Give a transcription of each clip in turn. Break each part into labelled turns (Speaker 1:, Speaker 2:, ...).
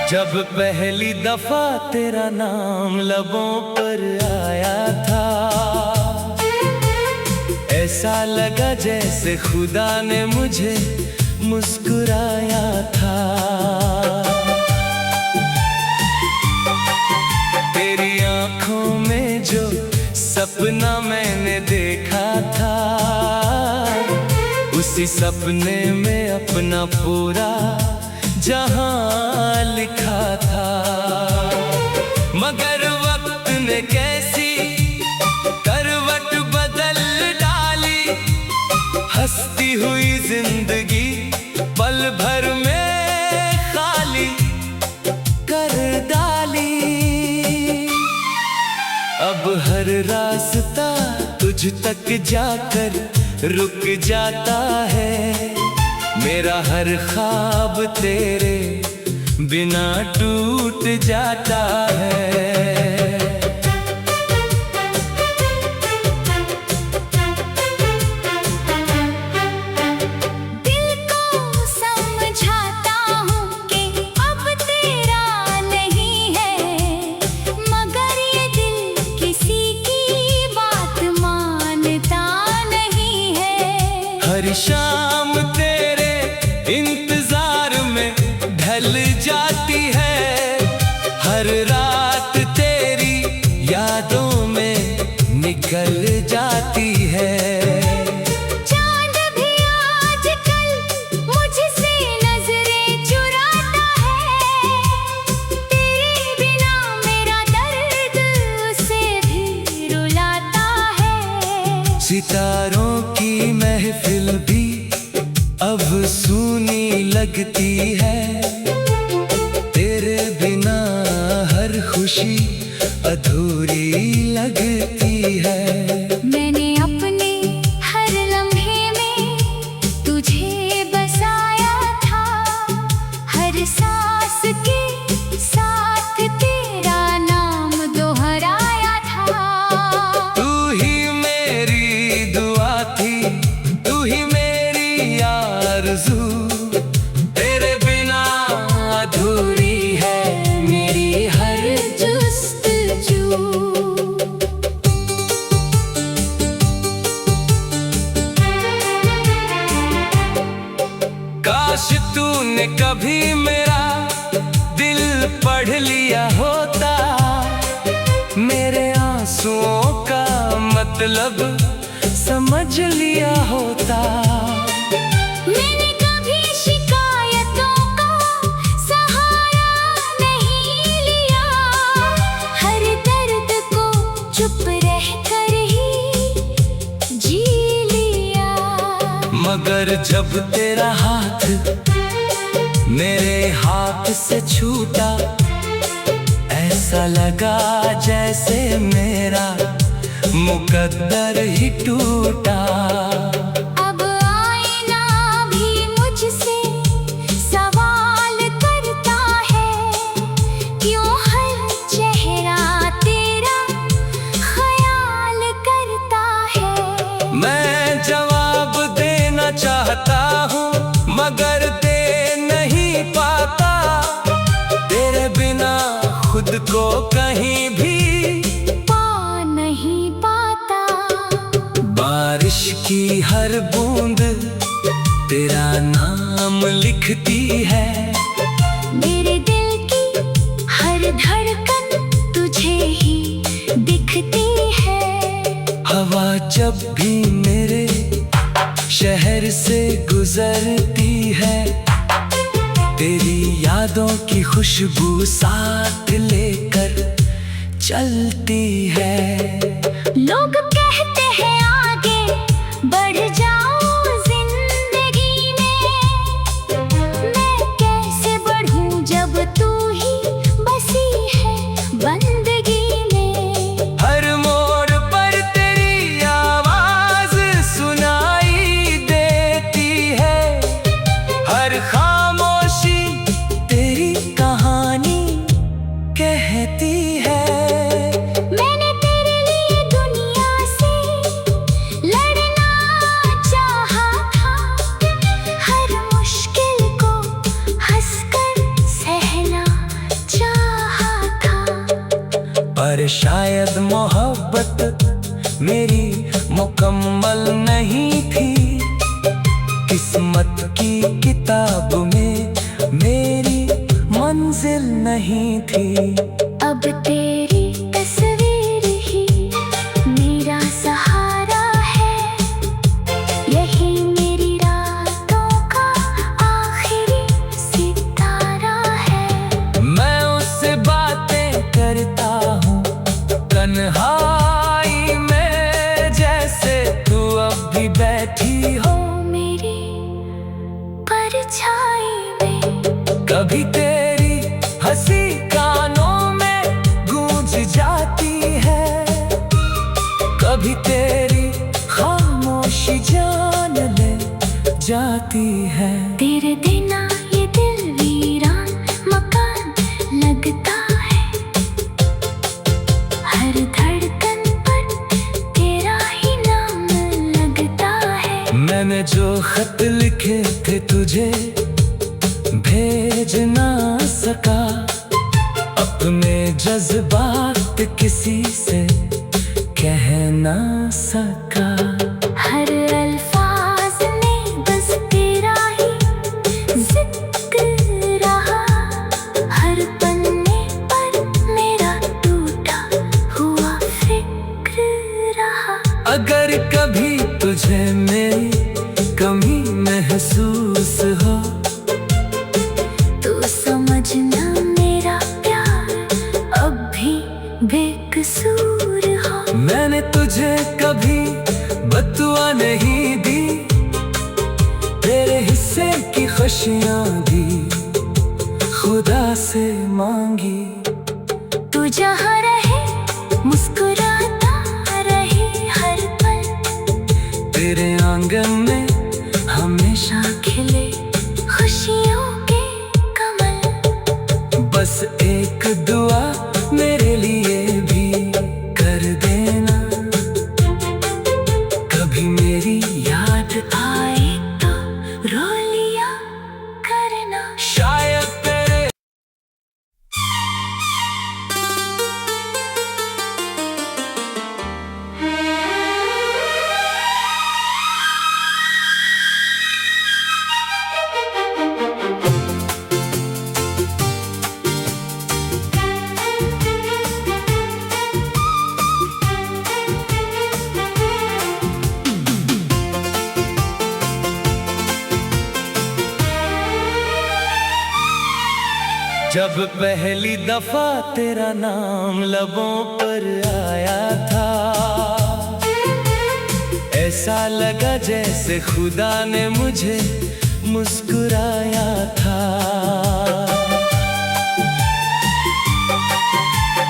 Speaker 1: जब पहली दफा तेरा नाम लबों पर आया था, ऐसा लगा जैसे खुदा ने मुझे मुस्कुराया था। तेरी आंखों में जो सपना मैंने देखा था, उसी सपने में अपना पूरा जहां लिखा था। मगर वक्त ने कैसी करवट बदल डाली, हंसती हुई जिंदगी पल भर में खाली कर डाली। अब हर रास्ता तुझ तक जाकर रुक जाता है, मेरा हर ख्वाब तेरे बिना टूट जाता है। हर शाम तेरे इंतजार में ढल जाती है, हर रात तेरी यादों में निकल जाती है।
Speaker 2: चांद भी आजकल मुझसे नजरें चुराता है, तेरे बिना मेरा दर्द उसे भी रुलाता है।
Speaker 1: सितारों की महफिल भी अब सूनी लगती है, तेरे बिना हर खुशी अधूरी लगती है।
Speaker 2: मैंने अपने हर लम्हे में तुझे बसाया था, हर सांस के साथ तेरा नाम दोहराया था।
Speaker 1: तू ही मेरी दुआ थी, तू ही मेरी आरज़ू, तेरे बिना अधूरी है मेरी हर
Speaker 2: जुस्तजू।
Speaker 1: काश तूने कभी मेरा दिल पढ़ लिया होता, मेरे आंसुओं का मतलब समझ लिया होता।
Speaker 2: मैंने कभी शिकायतों का सहारा नहीं लिया, हर दर्द को चुप रहकर ही जी लिया।
Speaker 1: मगर जब तेरा हाथ मेरे हाथ से छूटा, ऐसा लगा जैसे मेरा मुकद्दर ही टूटा।
Speaker 2: अब आईना भी मुझसे सवाल करता है, क्यों हर चेहरा तेरा ख्याल करता है।
Speaker 1: मैं जवाब देना चाहता हूँ मगर दे नहीं पाता, तेरे बिना खुद को कहीं भी
Speaker 2: नहीं पाता।
Speaker 1: बारिश की हर बूंद तेरा नाम लिखती है,
Speaker 2: मेरे दिल की हर धड़कन तुझे ही दिखती है।
Speaker 1: हवा जब भी मेरे शहर से गुजरती है, तेरी यादों की खुशबू साथ लेकर चलती है।
Speaker 2: लोग कहते हैं आगे बढ़ जाओ जिंदगी में, मैं कैसे बढ़ूं जब तू ही बसी है बंदगी में।
Speaker 1: हर मोड़ पर तेरी आवाज सुनाई देती है, हर खामोशी तेरी कहानी कहती है।
Speaker 2: मैंने तेरे लिए दुनिया से लड़ना
Speaker 1: पर शायद मोहब्बत मेरी मुकम्मल नहीं थी। किस्मत की किताब में मेरी मंजिल नहीं थी।
Speaker 2: अब तेरी तस्वीर ही मेरा सहारा है, यही मेरी रातों का आखिरी सितारा है।
Speaker 1: मैं उससे बातें करता हूँ तन्हाई में, जैसे तू अब भी बैठी हो
Speaker 2: मेरी परछाई में।
Speaker 1: कभी तेरी हंसी कानों में गूंज जाती है, कभी तेरी खामोशी जान ले जाती है।
Speaker 2: तेरे बिना ये दिल वीरान मकान लगता है, हर धड़कन पर तेरा ही नाम लगता है।
Speaker 1: मैंने जो खत लिखे थे तुझे भेज ना सका, अपने जज्बात किसी से कह ना सका।
Speaker 2: हर अल्फाज में बस तेरा ही जिक्र रहा, हर पन्ने पर मेरा टूटा हुआ फिक्र रहा।
Speaker 1: अगर कभी तुझे मेरी कमी महसूस हो
Speaker 2: तू समझना मेरा प्यार अब भी बेकसूर हो।
Speaker 1: मैंने तुझे कभी बददुआ नहीं दी, तेरे हिस्से की खुशियाँ भी खुदा से मांगी।
Speaker 2: तू जहाँ रहे मुस्कुराता रहे हर पल,
Speaker 1: तेरे आंगन में हमेशा
Speaker 2: खिले खुशियों के कमल।
Speaker 1: बस एक दुआ मेरे लिए भी कर देना, कभी मेरी याद
Speaker 2: आए तो रो लिया करना।
Speaker 1: शायद तेरे जब पहली दफा तेरा नाम लबों पर आया था, ऐसा लगा जैसे खुदा ने मुझे मुस्कुराया था।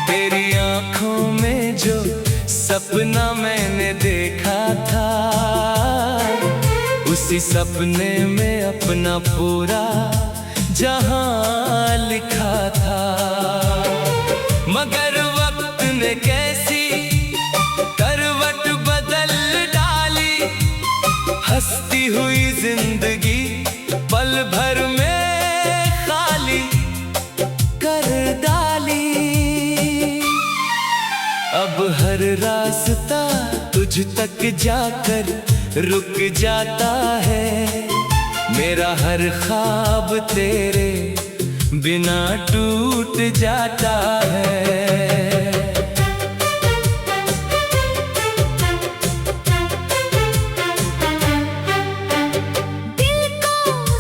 Speaker 1: तेरी आंखों में जो सपना मैंने देखा था, उसी सपने में अपना पूरा जहां लिखा था। मगर वक्त ने कैसी करवट बदल डाली, हंसती हुई जिंदगी पल भर में खाली कर डाली। अब हर रास्ता तुझ तक जाकर रुक जाता है, मेरा हर ख्वाब तेरे बिना टूट जाता है।
Speaker 2: दिल को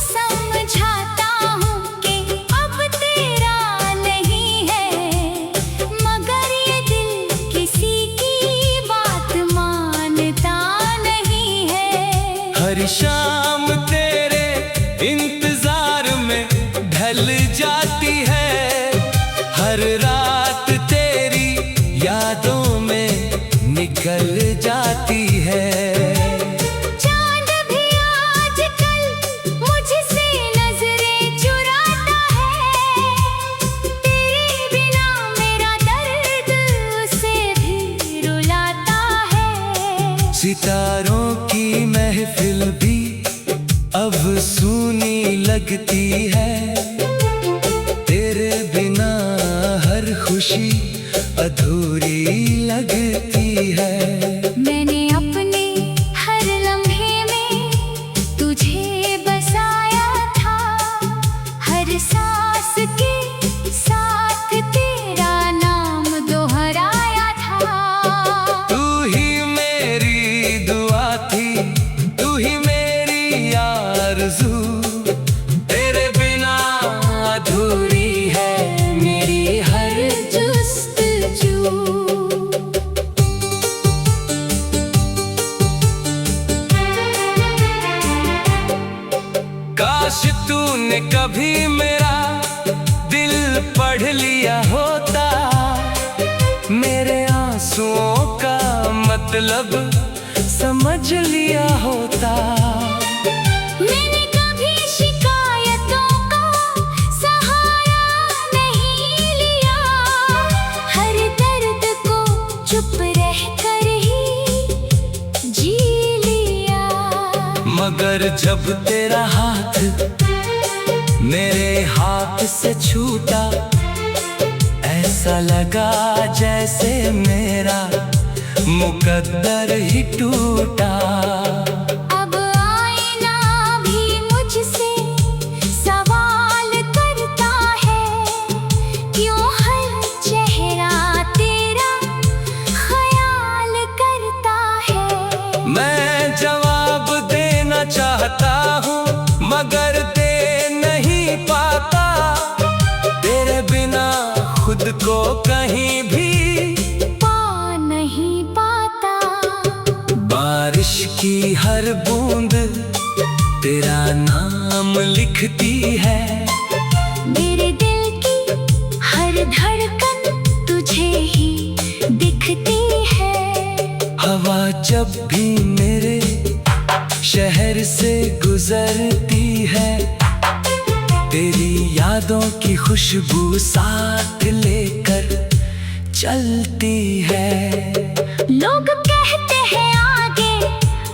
Speaker 2: समझाता हूँ कि अब तेरा नहीं है, मगर ये दिल किसी की बात मानता नहीं है।
Speaker 1: हर शाम तेरे इंतजार में ढल जाती है, हर रात तेरी यादों में निकल जाती है।
Speaker 2: चांद भी आजकल मुझसे नजरें चुराता है, तेरे बिना मेरा दर्द उसे भी रुलाता है।
Speaker 1: सितारों की महफिल भी अब सूनी लगती है, तेरे बिना हर खुशी अधूरी लगती है।
Speaker 2: मैंने अपने हर लम्हे में तुझे बसाया था, हर सांस के साथ तेरा नाम दोहराया था।
Speaker 1: तू ही मेरी दुआ थी, तू ही मेरी आरज़ू, तेरे बिना अधूरी है मेरी हर
Speaker 2: जुस्तजू।
Speaker 1: काश तूने कभी मेरा दिल पढ़ लिया होता, मेरे आंसुओं का मतलब समझ लिया होता।
Speaker 2: मैंने कभी शिकायतों का सहारा नहीं लिया, हर दर्द को चुप रह कर ही जी लिया।
Speaker 1: मगर जब तेरा हाथ मेरे हाथ से छूटा, ऐसा लगा जैसे मेरा मुकद्दर ही टूटा।
Speaker 2: अब आईना भी मुझसे सवाल करता है, क्यों हर चेहरा तेरा ख्याल करता है।
Speaker 1: मैं जवाब देना चाहता हूँ मगर दे नहीं पाता, तेरे बिना खुद को कहीं भी
Speaker 2: पा नहीं पाता।
Speaker 1: बारिश की हर बूंद तेरा नाम लिखती है,
Speaker 2: मेरे दिल की हर धड़कन तुझे ही दिखती है।
Speaker 1: हवा जब भी मेरे शहर से गुजरती है, तेरी यादों की खुशबू साथ लेकर चलती है।
Speaker 2: लोग कहते हैं आगे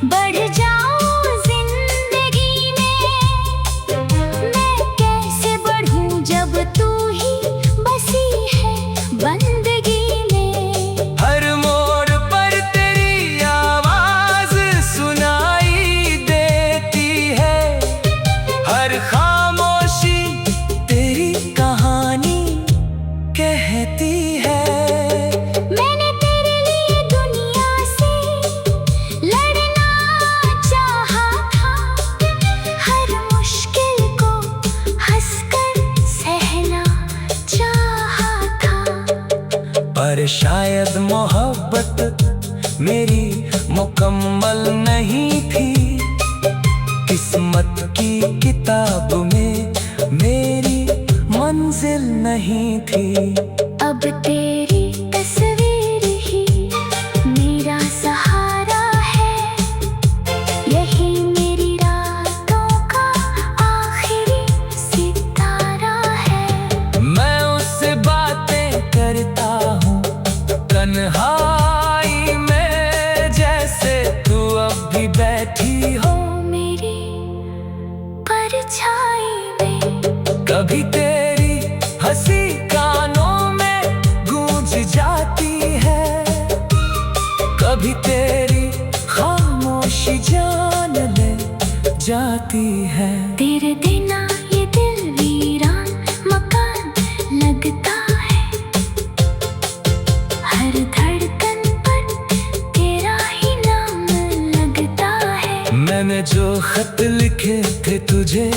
Speaker 2: बढ़ जाओ जिंदगी में, मैं कैसे बढ़ूं जब तू ही बसी है बंदगी में।
Speaker 1: हर मोड़ पर तेरी आवाज सुनाई देती है, हर खामोशी तेरी कहानी कहती है।
Speaker 2: मैंने तेरे लिए दुनिया से लड़ना चाहा था, हर मुश्किल को हंसकर सहना चाहा था।
Speaker 1: पर शायद मोहब्बत मेरी मुकम्मल नहीं थी, किस्मत की किताब में मेरी मंजिल नहीं थी।
Speaker 2: अब तेरी तस्वीर ही मेरा सहारा है, यही मेरी रातों का आखिरी सितारा है।
Speaker 1: मैं उससे बातें करता हूँ तन्हाई में, जैसे तू अब भी बैठी हो
Speaker 2: मेरी परछाई में।
Speaker 1: कभी तेरी हंसी कानों में गूंज जाती है, कभी तेरी खामोशी जान ले जाती है।
Speaker 2: तेरे बिना ये दिल वीरान मकान लगता है, हर धड़कन पर तेरा ही नाम लगता है।
Speaker 1: मैंने जो खत लिखे थे तुझे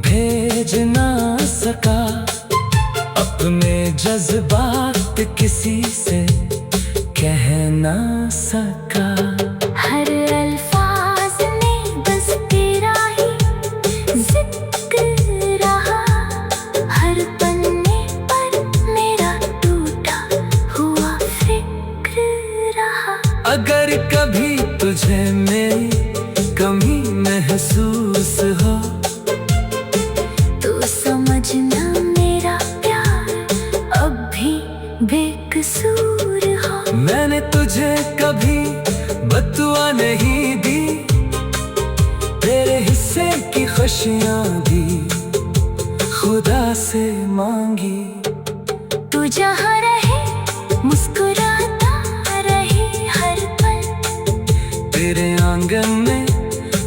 Speaker 1: भेज ना सका, अपने जज्बात किसी से कह ना सका।
Speaker 2: हर अल्फाज में बस तेरा ही जिक्र रहा, हर पन्ने पर मेरा टूटा हुआ फिक्र रहा।
Speaker 1: अगर कभी तुझे मेरी कमी महसूस हो,
Speaker 2: तू समझना मेरा प्यार अब भी बेकसूर हो।
Speaker 1: मैंने तुझे कभी बददुआ नहीं दी, तेरे हिस्से की खुशियाँ भी खुदा से मांगी।
Speaker 2: तू जहाँ रहे मुस्कुराता रहे हर पल,
Speaker 1: तेरे आंगन में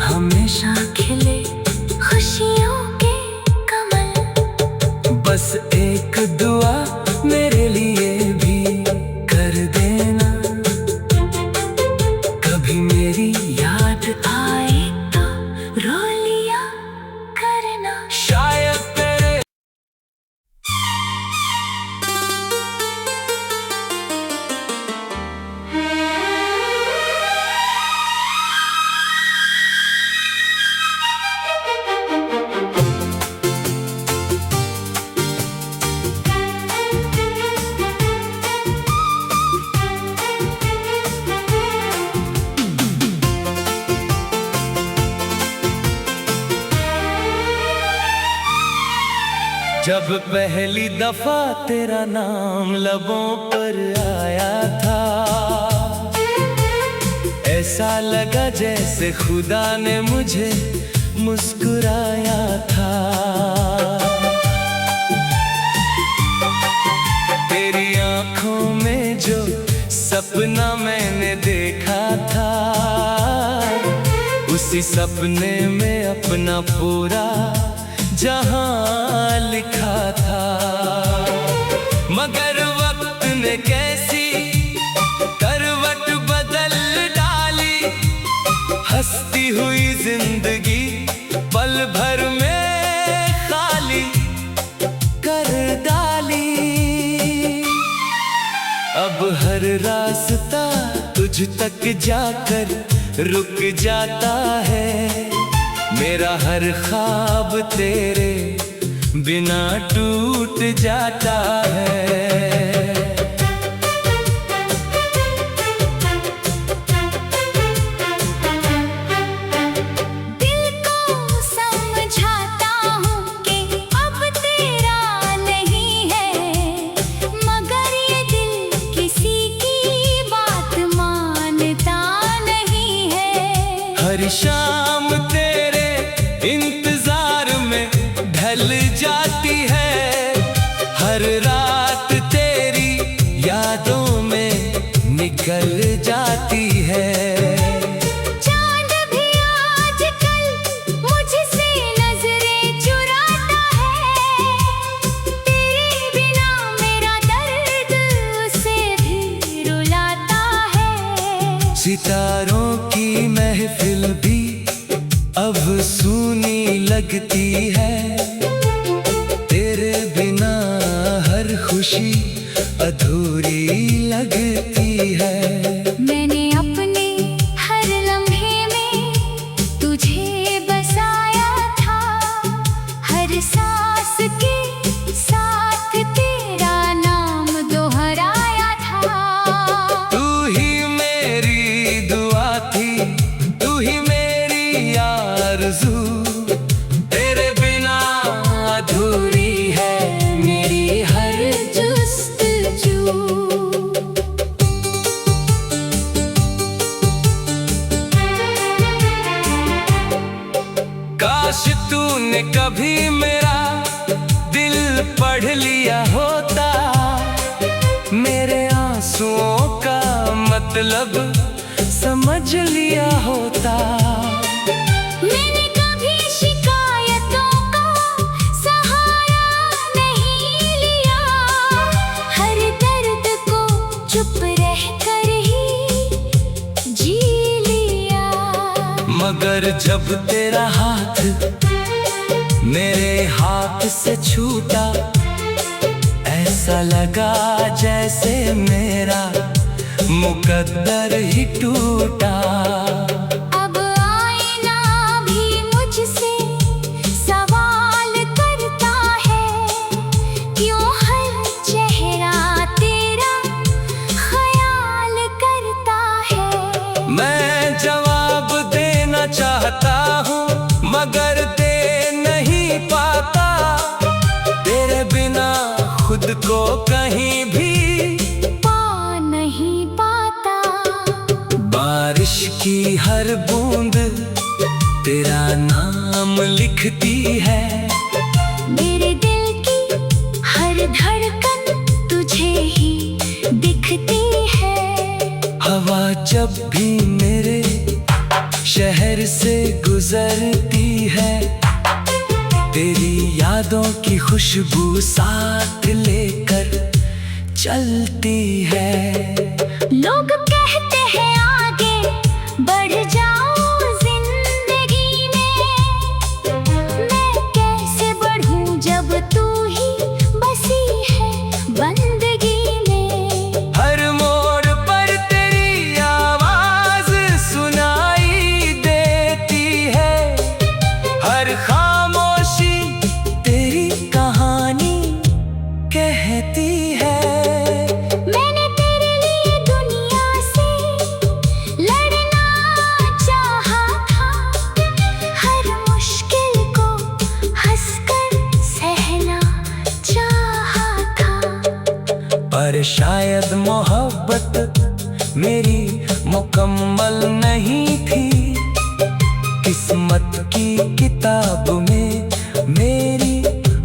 Speaker 1: हमेशा
Speaker 2: खिले खुशियों के कमल।
Speaker 1: बस एक दुआ मेरे लिए भी कर देना, कभी मेरी याद
Speaker 2: आए तो रो लिया करना।
Speaker 1: शायद तेरे जब पहली दफा तेरा नाम लबों पर आया था, ऐसा लगा जैसे खुदा ने मुझे मुस्कुराया था। तेरी आंखों में जो सपना मैंने देखा था, उसी सपने में अपना पूरा जहां लिखा था। मगर वक्त ने कैसी करवट बदल डाली, हंसती हुई जिंदगी पल भर में खाली कर डाली। अब हर रास्ता तुझ तक जाकर रुक जाता है, मेरा हर ख्वाब तेरे बिना टूट जाता है।
Speaker 2: दिल को समझाता हूँ कि अब तेरा नहीं है, मगर ये दिल किसी की बात मानता नहीं है।
Speaker 1: हर शाम तेरे इंतजार में ढल जाती है, हर रात तेरी यादों में निकल जाती है।
Speaker 2: चांद भी आजकल मुझसे नजरें चुराता है, तेरे बिना मेरा दर्द उसे भी रुलाता है।
Speaker 1: सितारों की महफिल भी अब सूनी लगती है, तेरे बिना हर खुशी अधूरी लगती है।
Speaker 2: मैंने अपने हर लम्हे में तुझे बसाया था, हर सांस के साथ तेरा नाम दोहराया था।
Speaker 1: तू ही मेरी दुआ थी, तू ही मेरी आरज़ू, तेरे बिना अधूरी है मेरी हर
Speaker 2: जुस्तजू।
Speaker 1: काश तूने कभी मेरा दिल पढ़ लिया होता, मेरे आंसुओं का मतलब समझ लिया होता।
Speaker 2: मैंने कभी शिकायतों का सहारा नहीं लिया, हर दर्द को चुप रहकर ही जी लिया।
Speaker 1: मगर जब तेरा हाथ मेरे हाथ से छूटा, ऐसा लगा जैसे मेरा मुकद्दर ही टूटा।
Speaker 2: अब आईना भी मुझसे सवाल करता है, क्यों हर चेहरा तेरा ख्याल करता है।
Speaker 1: मैं जवाब देना चाहता हूँ मगर दे नहीं पाता, तेरे बिना खुद को कहीं भी
Speaker 2: पा नहीं पाता।
Speaker 1: बारिश की हर बूंद तेरा नाम लिखती है,
Speaker 2: मेरे दिल की हर धड़कन तुझे ही दिखती
Speaker 1: जब भी मेरे शहर से गुजरती है, तेरी यादों की खुशबू साथ लेकर चलती है।
Speaker 2: लोग कहते हैं आगे बढ़ जाओ जिंदगी में, मैं कैसे बढ़ूं जब तू ही बसी है बंदगी में।
Speaker 1: हर मोड़ पर तेरी आवाज सुनाई देती है, हर खामोशी तेरी कहानी कहती है।
Speaker 2: मैंने तेरे लिए दुनिया से लड़ना चाहा था, हर मुश्किल को हंसकर सहना चाहा था।
Speaker 1: पर शायद मोहब्बत मेरी मुकम्मल नहीं थी, किस्मत की किताब में मेरी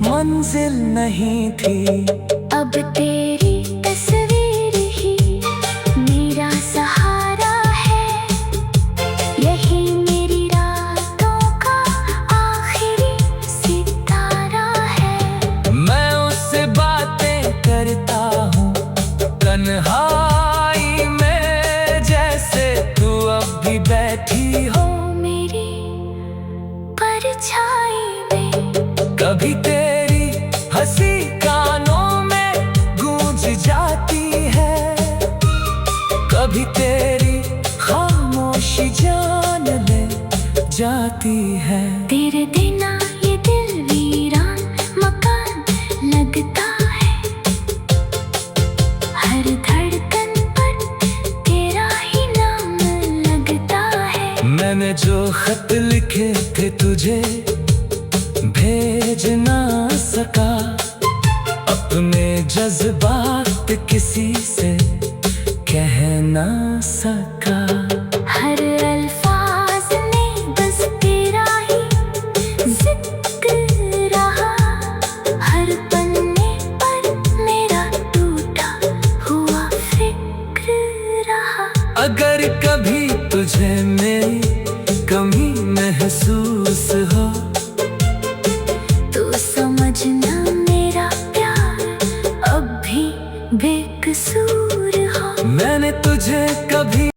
Speaker 1: मंजिल नहीं थी।
Speaker 2: अब तेरी तस्वीर ही मेरा सहारा है, यही मेरी रातों का आखिरी सितारा है।
Speaker 1: मैं उससे बातें करता हूँ तन्हाई में, जैसे तू अब भी बैठी हो
Speaker 2: मेरी परछाई में।
Speaker 1: कभी तेरी हंसी कानों में गूंज जाती है, कभी तेरी खामोशी जान ले जाती है।
Speaker 2: तेरे बिना ये दिल वीरान मकान लगता है, हर धड़कन पर तेरा ही नाम लगता है।
Speaker 1: मैंने जो खत लिखे थे तुझे भेज ना सका, अपने जज्बात किसी से कह ना सका।
Speaker 2: हर अल्फाज में बस तेरा ही जिक्र रहा, हर पन्ने पर मेरा टूटा हुआ फिक्र रहा।
Speaker 1: अगर कभी तुझे मेरी कमी महसूस हो